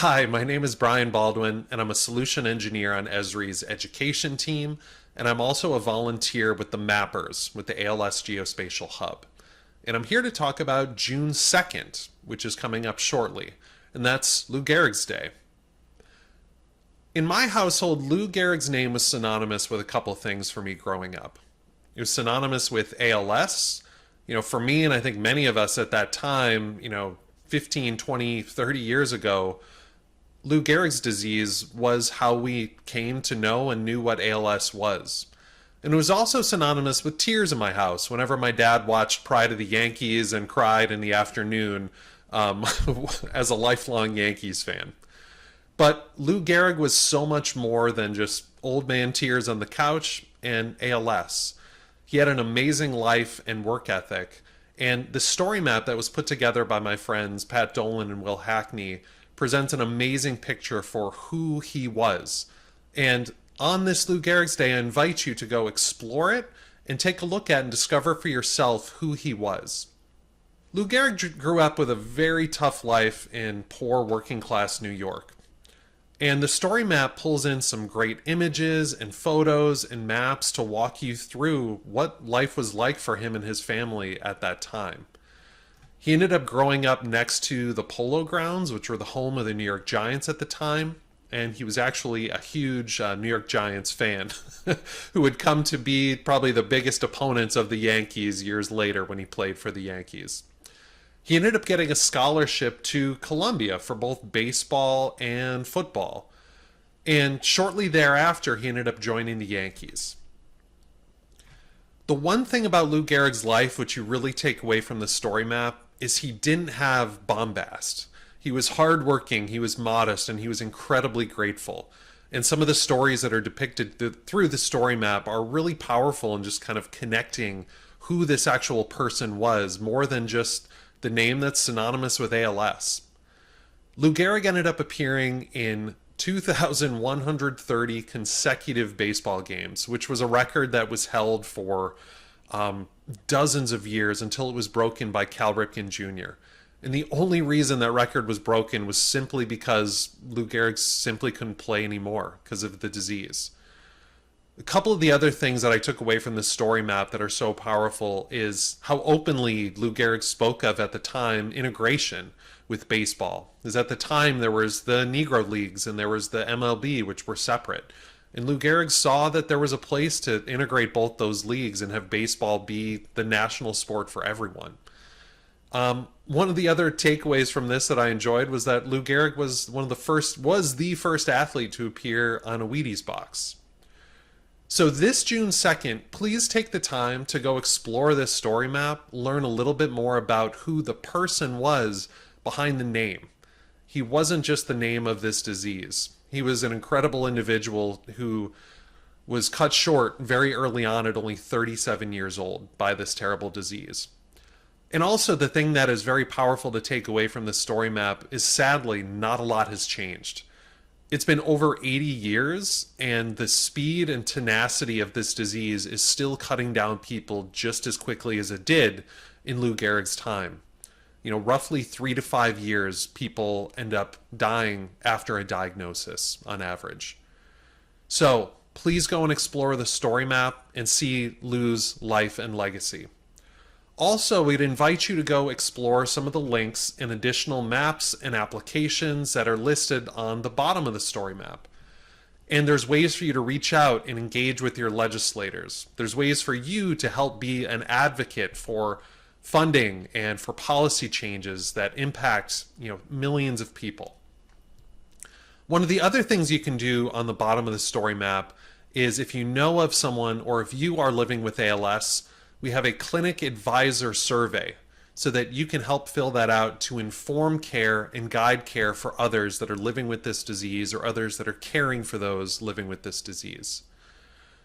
Hi, my name is Brian Baldwin, and I'm a solution engineer on Esri's education team, and I'm also a volunteer with the Mappers with the ALS Geospatial Hub. And I'm here to talk about June 2nd, which is coming up shortly, and that's Lou Gehrig's Day. In my household, Lou Gehrig's name was synonymous with a couple things for me growing up. It was synonymous with ALS. For me, and I think many of us at that time, 15, 20, 30 years ago, Lou Gehrig's disease was how we came to know and knew what ALS was. And it was also synonymous with tears in my house whenever my dad watched Pride of the Yankees and cried in the afternoon as a lifelong Yankees fan. But Lou Gehrig was so much more than just old man tears on the couch and ALS. He had an amazing life and work ethic, and the Storymap that was put together by my friends Pat Dolan and Will Hackney presents an amazing picture for who he was. And on this Lou Gehrig's Day, I invite you to go explore it and take a look at and discover for yourself who he was. Lou Gehrig grew up with a very tough life in poor working class New York. And the story map pulls in some great images and photos and maps to walk you through what life was like for him and his family at that time. He ended up growing up next to the Polo Grounds, which were the home of the New York Giants at the time. And he was actually a huge New York Giants fan who would come to be probably the biggest opponents of the Yankees years later when he played for the Yankees. He ended up getting a scholarship to Columbia for both baseball and football. And shortly thereafter, he ended up joining the Yankees. The one thing about Lou Gehrig's life which you really take away from the story map is he didn't have bombast. He was hardworking, he was modest, and he was incredibly grateful. And some of the stories that are depicted through the story map are really powerful in just kind of connecting who this actual person was, more than just the name that's synonymous with ALS. Lou Gehrig ended up appearing in 2,130 consecutive baseball games, which was a record that was held for dozens of years until it was broken by Cal Ripken Jr. And the only reason that record was broken was simply because Lou Gehrig simply couldn't play anymore because of the disease. A couple of the other things that I took away from this story map that are so powerful is how openly Lou Gehrig spoke of at the time integration with baseball. Because at the time there was the Negro Leagues and there was the MLB, which were separate. And Lou Gehrig saw that there was a place to integrate both those leagues and have baseball be the national sport for everyone. One of the other takeaways from this that I enjoyed was that Lou Gehrig was the first athlete to appear on a Wheaties box. So this June 2nd, please take the time to go explore this story map, learn a little bit more about who the person was behind the name. He wasn't just the name of this disease. He was an incredible individual who was cut short very early on at only 37 years old by this terrible disease. And also the thing that is very powerful to take away from this story map is sadly not a lot has changed. It's been over 80 years, and the speed and tenacity of this disease is still cutting down people just as quickly as it did in Lou Gehrig's time. Roughly 3 to 5 years, people end up dying after a diagnosis on average. So please go and explore the story map and see Lou's life and legacy. Also, we'd invite you to go explore some of the links and additional maps and applications that are listed on the bottom of the story map. And there's ways for you to reach out and engage with your legislators. There's ways for you to help be an advocate for funding and for policy changes that impact, millions of people. One of the other things you can do on the bottom of the story map is if you know of someone or if you are living with ALS, we have a clinic advisor survey so that you can help fill that out to inform care and guide care for others that are living with this disease or others that are caring for those living with this disease.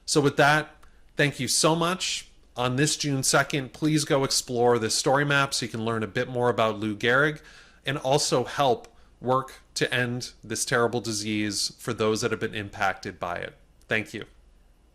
So with that, thank you so much. On this June 2nd, please go explore this story map so you can learn a bit more about Lou Gehrig and also help work to end this terrible disease for those that have been impacted by it. Thank you.